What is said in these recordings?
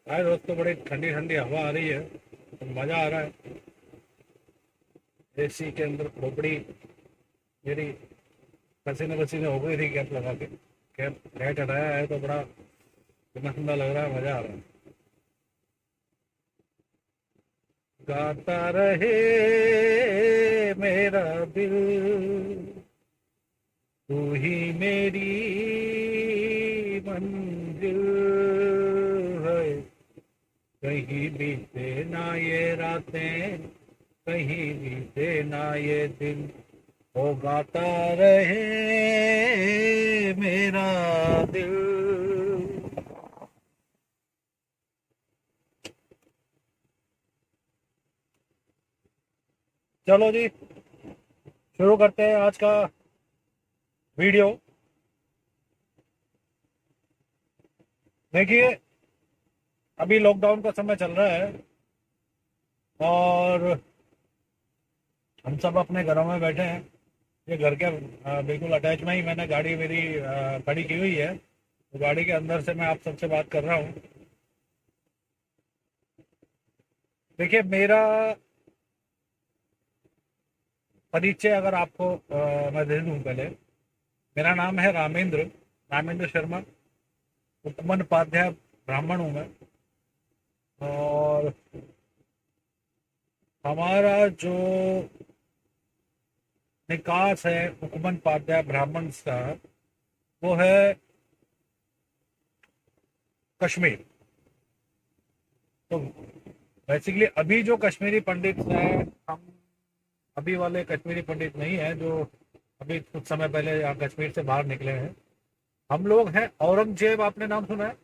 आज दोस्तों बड़ी ठंडी ठंडी हवा आ रही है तो मज़ा आ रहा है। एसी के अंदर खोपड़ी मेरी पसीने पसीने हो गई थी कैप लगा के। कैप लाइट हटाया है तो बड़ा ठंडा ठंडा लग रहा है, मज़ा आ रहा है। गाता रहे मेरा दिल, तू ही मेरी मंजिल है। कहीं बीते ना ये रातें, कहीं बीते ना ये दिन, ओ गाता रहे मेरा दिल। चलो जी, शुरू करते हैं आज का वीडियो। देखिए, अभी लॉकडाउन का समय चल रहा है और हम सब अपने घरों में बैठे हैं। ये घर के बिल्कुल अटैच में ही मैंने गाड़ी मेरी खड़ी की हुई है, तो गाड़ी के अंदर से मैं आप सबसे बात कर रहा हूँ। देखिए, मेरा परिचय अगर आपको मैं दे दूँ पहले। मेरा नाम है रामेंद्र, रामेंद्र शर्मा। उपमन उपाध्याय ब्राह्मण हूँ मैं। और हमारा जो निकास है उपमन उपाध्याय ब्राह्मण का, वो है कश्मीर। तो बेसिकली अभी जो कश्मीरी पंडित हैं, हम अभी वाले कश्मीरी पंडित नहीं है जो अभी कुछ समय पहले यहाँ कश्मीर से बाहर निकले हैं। हम लोग हैं औरंगजेब, आपने नाम सुना है?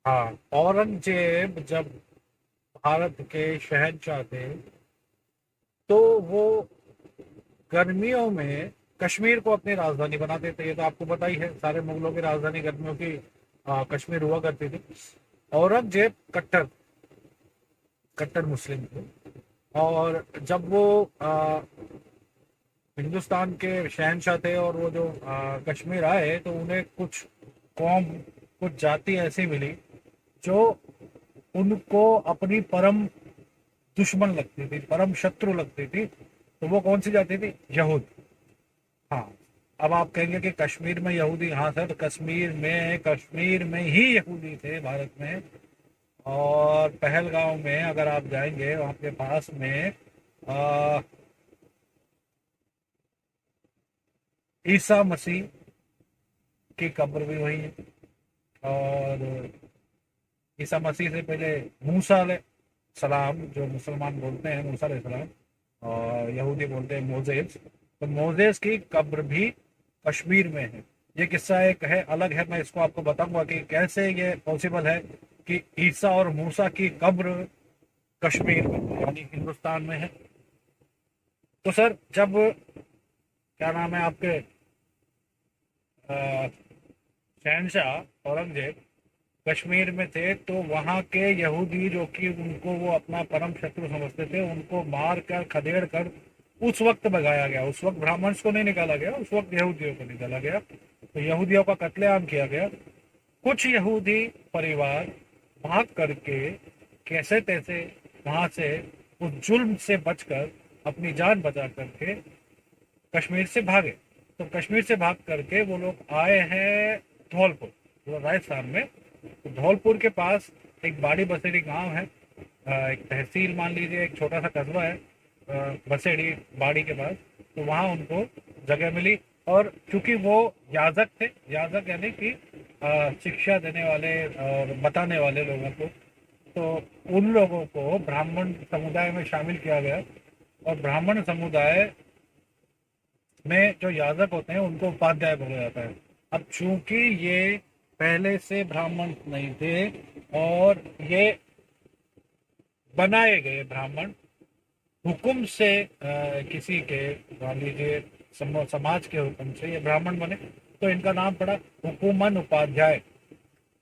हाँ, औरंगजेब जब भारत के शहंशाह थे तो वो गर्मियों में कश्मीर को अपनी राजधानी बनाते थे। ये तो आपको पता ही है, सारे मुगलों की राजधानी गर्मियों की कश्मीर हुआ करती थी। औरंगजेब कट्टर कट्टर मुस्लिम थे। और जब वो हिंदुस्तान के शहंशाह थे और वो जो कश्मीर आए तो उन्हें कुछ कौम, कुछ जाति ऐसी मिली जो उनको अपनी परम दुश्मन लगती थी, परम शत्रु लगती थी। तो वो कौन सी जाति थी? यहूद। हाँ, अब आप कहेंगे कि कश्मीर में यहूदी? हाँ सर, कश्मीर में ही यहूदी थे भारत में। और पहलगांव में अगर आप जाएंगे, वहाँ के पास में आ, ईसा मसीह की कब्र भी वही है। और ईसा मसीह से पहले मूसा सलाम, जो मुसलमान बोलते हैं मूसा सलाम, और यहूदी बोलते हैं मोजेस। तो मोजेस की कब्र भी कश्मीर में है। ये किस्सा एक है, अलग है, मैं इसको आपको बताऊंगा कि कैसे ये पॉसिबल है कि ईसा और मूसा की कब्र कश्मीर में यानी हिंदुस्तान में है। तो सर, जब क्या नाम है आपके शहनशाह औरंगजेब कश्मीर में थे तो वहाँ के यहूदी, जो कि उनको वो अपना परम शत्रु समझते थे, उनको मार कर खदेड़ कर उस वक्त भगाया गया। उस वक्त ब्राह्मण्स को नहीं निकाला गया, उस वक्त यहूदियों को निकाला गया। तो यहूदियों का कत्लेआम किया गया। कुछ यहूदी परिवार भाग करके कैसे तैसे वहां से उस जुल्म से बचकर अपनी जान बचा करके कश्मीर से भागे। तो कश्मीर से भाग करके वो लोग आए हैं धौलपुर, जो राजस्थान में। तो धौलपुर के पास एक बाड़ी बसेड़ी गांव है, एक तहसील मान लीजिए, एक छोटा सा कस्बा है बसेड़ी बाड़ी के पास। तो वहाँ उनको जगह मिली। और चूंकि वो याजक थे, याजक यानी कि शिक्षा देने वाले और बताने वाले लोगों को, तो उन लोगों को ब्राह्मण समुदाय में शामिल किया गया। और ब्राह्मण समुदाय में जो याजक होते हैं उनको उपाध्याय बोला जाता है। अब चूंकि ये पहले से ब्राह्मण नहीं थे और ये बनाए गए ब्राह्मण हुक्म से, किसी के मान लीजिए समाज के हुक्म से ये ब्राह्मण बने, तो इनका नाम पड़ा हुकुमन उपाध्याय।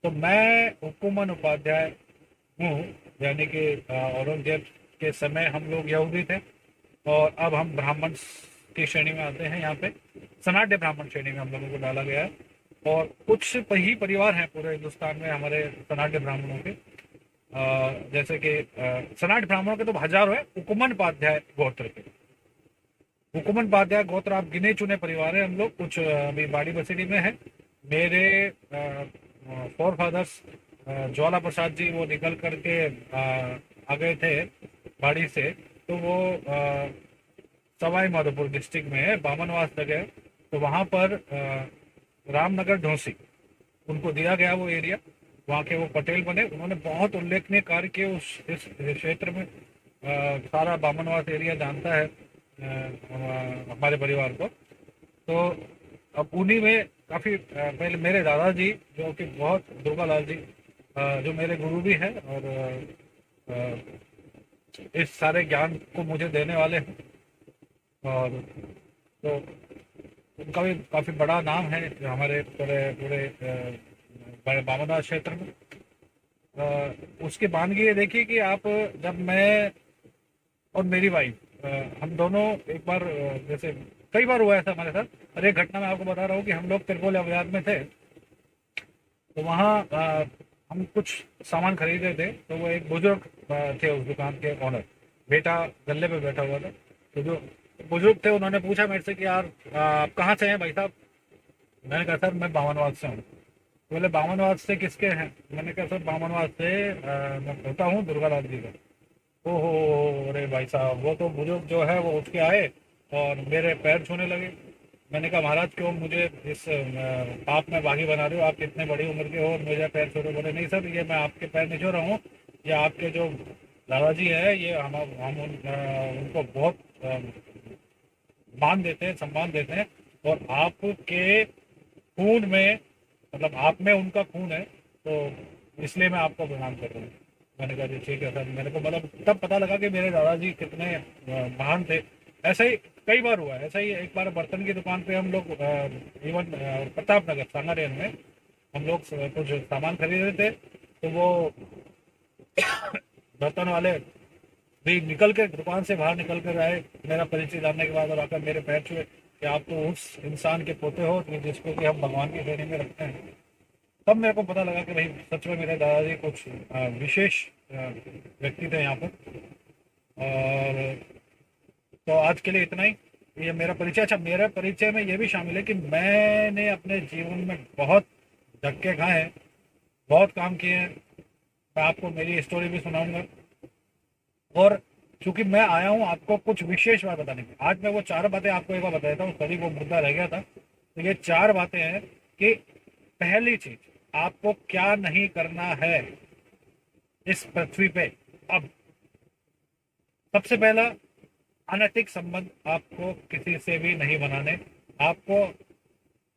तो मैं हुकुमन उपाध्याय हूँ, यानी कि औरंगजेब के समय हम लोग यहूदी थे और अब हम ब्राह्मण की श्रेणी में आते हैं। यहाँ पे सनाट्य ब्राह्मण श्रेणी में हम लोगों को डाला गया है। और कुछ ही परिवार हैं पूरे हिंदुस्तान में हमारे सनाट्य ब्राह्मणों के। जैसे कि सनाट ब्राह्मणों के तो हजारों है, हुकुमन पाध्याय गोत्र के। हुकुमन पाध्याय गोत्र आप गिने चुने परिवार है हम लोग, कुछ अभी बाड़ी बसेड़ी में है। मेरे फोर फादर्स ज्वाला प्रसाद जी वो निकल करके आ गए थे बाड़ी से। तो वो सवाई माधोपुर डिस्ट्रिक्ट में है, बामनवास जगह। तो वहाँ पर रामनगर ढोसी उनको दिया गया वो एरिया। वहाँ के वो पटेल बने, उन्होंने बहुत उल्लेखनीय कार्य किए उस इस क्षेत्र में। सारा बामनवास एरिया जानता है हमारे परिवार को। तो अब उन्हीं में काफी पहले मेरे दादाजी जो कि बहुत दुर्गा लाल जी जो मेरे गुरु भी हैं और इस सारे ज्ञान को मुझे देने वाले हैं। और तो उनका भी काफी बड़ा नाम है हमारे पूरे पूरे बामनवास क्षेत्र में। उसकी बानगी ये देखिए कि आप, जब मैं और मेरी वाइफ हम दोनों एक बार जैसे कई बार हुआ ऐसा हमारे साथ। और एक घटना मैं आपको बता रहा हूँ कि हम लोग तिरकोल बाजार में थे। तो वहाँ हम कुछ सामान खरीद रहे थे। तो वो एक बुजुर्ग थे उस दुकान के ओनर, बेटा गल्ले पे बैठा हुआ था। तो जो बुजुर्ग थे उन्होंने पूछा मेरे से कि यार आप कहाँ से हैं भाई साहब। मैंने कहा सर मैं बामनवास से हूँ। बोले बामनवास से किसके हैं। मैंने कहा सर बामनवास से मैं होता हूँ दुर्गा लाल जी का। ओहो, अरे भाई साहब वो तो बुजुर्ग जो है वो उठ के आए और मेरे पैर छूने लगे। मैंने कहा महाराज क्यों मुझे इस पाप में बागी बना रहे हो, आप कितने बड़ी उम्र के हो और मुझे पैर छू रहे हो। बोले नहीं सर ये मैं आपके पैर नहीं छू रहा हूँ, ये आपके जो दादाजी है ये हम उनको बहुत मान देते हैं, सम्मान देते हैं। और आपके खून में, मतलब आप में उनका खून है, तो इसलिए मैं आपको प्रणाम कर रहा हूँ। मैंने कहा जी ठीक है सर। मेरे को मतलब तब पता लगा कि मेरे दादाजी कितने महान थे। ऐसा ही कई बार हुआ है। ऐसा ही एक बार बर्तन की दुकान पे हम लोग इवन प्रताप नगर सांगारेन में हम लोग कुछ सामान खरीद रहे थे। तो वो बर्तन वाले भी निकल के दुकान से बाहर निकल कर आए मेरा परिचय जानने के बाद, और आकर मेरे पैर छुए कि आप तो उस इंसान के पोते हो जिसको कि हम भगवान की श्रेणी में रखते हैं। तब मेरे को पता लगा कि भाई सच में मेरे दादाजी कुछ विशेष व्यक्ति थे यहाँ पर। और तो आज के लिए इतना ही। ये मेरा परिचय। अच्छा, मेरे परिचय में ये भी शामिल है कि मैंने अपने जीवन में बहुत धक्के खाए हैं, बहुत काम किए हैं। मैं आपको मेरी स्टोरी भी सुनाऊंगा। और चूंकि मैं आया हूँ आपको कुछ विशेष बात बताने की, आज मैं वो चार बातें आपको एक बार बता देता हूँ, तभी वो मुद्दा रह गया था। तो ये चार बातें हैं कि पहली चीज, आपको क्या नहीं करना है इस पृथ्वी पे। अब सबसे पहला, अनैतिक संबंध आपको किसी से भी नहीं बनाने। आपको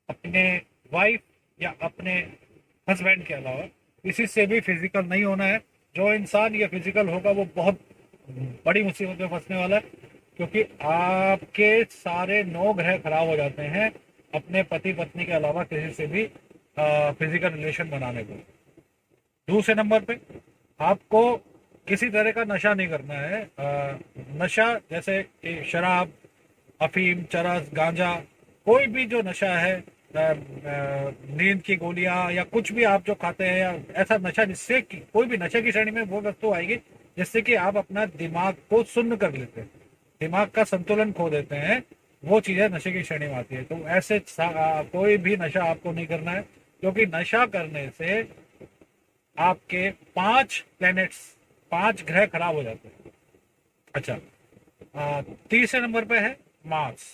अपने वाइफ या अपने हस्बैंड के अलावा किसी से भी फिजिकल नहीं होना है। जो इंसान ये फिजिकल होगा वो बहुत बड़ी मुसीबत में फंसने वाला है, क्योंकि आपके सारे 9 ग्रह खराब हो जाते हैं अपने पति पत्नी के अलावा किसी से भी फिजिकल रिलेशन बनाने को। दूसरे नंबर पे, आपको किसी तरह का नशा नहीं करना है। नशा जैसे कि शराब, अफीम, चरस, गांजा, कोई भी जो नशा है, नींद की गोलियां या कुछ भी आप जो खाते हैं, या ऐसा नशा जिससे कि कोई भी नशे की श्रेणी में वो वस्तु आएगी जिससे कि आप अपना दिमाग को सुन्न कर लेते हैं, दिमाग का संतुलन खो देते हैं, वो चीजें नशे की श्रेणी में आती है। तो ऐसे कोई भी नशा आपको नहीं करना है, क्योंकि नशा करने से आपके 5 प्लैनेट्स, 5 ग्रह खराब हो जाते हैं। अच्छा, तीसरे नंबर पे है मांस।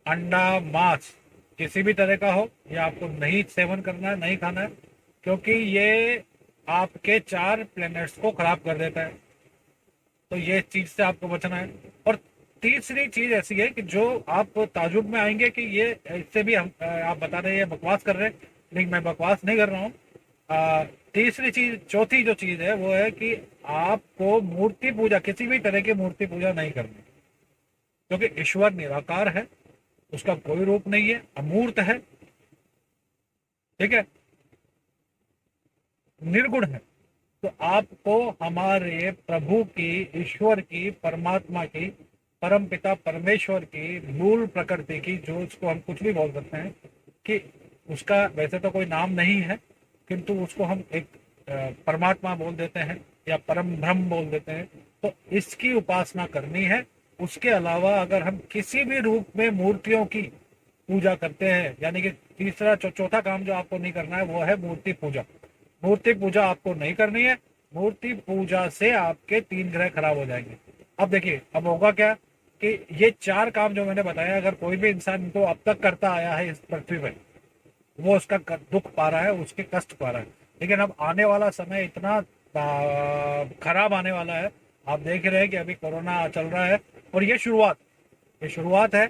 अंडा, मांस किसी भी तरह का हो, ये आपको नहीं सेवन करना है, नहीं खाना है, क्योंकि ये आपके 4 प्लैनेट्स को खराब कर देता है। तो ये चीज से आपको बचना है। और तीसरी चीज ऐसी है कि जो आप ताजुब में आएंगे कि ये इससे भी हम आप बता रहे हैं बकवास कर रहे हैं, लेकिन मैं बकवास नहीं कर रहा हूँ। तीसरी चीज, चौथी जो चीज है वो है कि आपको मूर्ति पूजा, किसी भी तरह की मूर्ति पूजा नहीं करनी, क्योंकि ईश्वर निराकार है, उसका कोई रूप नहीं है, अमूर्त है, ठीक है, निर्गुण है। तो आपको हमारे प्रभु की, ईश्वर की, परमात्मा की, परम पिता परमेश्वर की मूल प्रकृति की, जो उसको हम कुछ भी बोल सकते हैं, कि उसका वैसे तो कोई नाम नहीं है, किंतु उसको हम एक परमात्मा बोल देते हैं, या परम ब्रह्म बोल देते हैं, तो इसकी उपासना करनी है। उसके अलावा अगर हम किसी भी रूप में मूर्तियों की पूजा करते हैं, यानी कि तीसरा चौथा काम जो आपको नहीं करना है वो है मूर्ति पूजा। मूर्ति पूजा आपको नहीं करनी है। मूर्ति पूजा से आपके 3 ग्रह खराब हो जाएंगे। अब देखिए, अब होगा क्या कि ये 4 काम जो मैंने बताया, अगर कोई भी इंसान इनको अब तक करता आया है इस पृथ्वी पर, वो उसका दुख पा रहा है, उसके कष्ट पा रहा है। लेकिन अब आने वाला समय इतना खराब आने वाला है। आप देख रहे हैं कि अभी कोरोना चल रहा है, और ये शुरुआत है।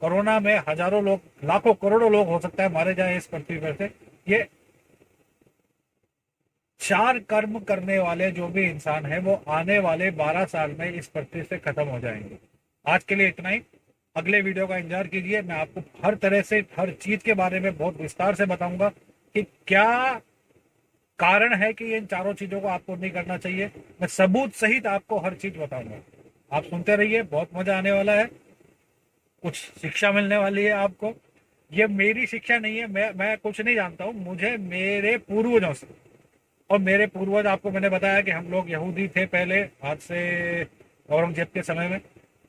कोरोना में हजारों लोग, लाखों करोड़ों लोग हो सकता है मारे जाए इस पृथ्वी पर से। ये 4 कर्म करने वाले जो भी इंसान है वो आने वाले 12 साल में इस पृथ्वी से खत्म हो जाएंगे। आज के लिए इतना ही। अगले वीडियो का इंतजार कीजिए। मैं आपको हर तरह से हर चीज के बारे में बहुत विस्तार से बताऊंगा कि क्या कारण है कि इन चारों चीजों को आपको नहीं करना चाहिए। मैं सबूत सहित आपको हर चीज बताऊंगा। आप सुनते रहिए, बहुत मजा आने वाला है, कुछ शिक्षा मिलने वाली है आपको। ये मेरी शिक्षा नहीं है, मैं कुछ नहीं जानता हूँ, मुझे मेरे पूर्वजों से। और मेरे पूर्वज, आपको मैंने बताया कि हम लोग यहूदी थे पहले, आज से औरंगजेब के समय में,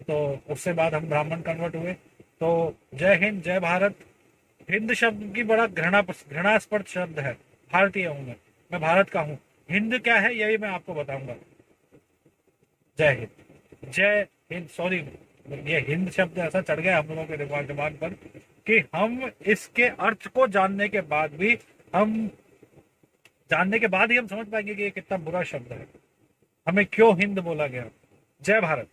तो उससे बाद हम ब्राह्मण कन्वर्ट हुए। तो जय हिंद, जय भारत। हिंद शब्द की बड़ा घृणास्पद शब्द है। भारतीय हूं मैं भारत का हूं। हिंद क्या है यही मैं आपको बताऊंगा। जय हिंद, जय हिंद। सॉरी, ये हिंद शब्द ऐसा चढ़ गया हम लोगों के दिमाग पर कि हम इसके अर्थ को जानने के बाद ही हम समझ पाएंगे कि ये कितना बुरा शब्द है, हमें क्यों हिंद बोला गया। जय भारत।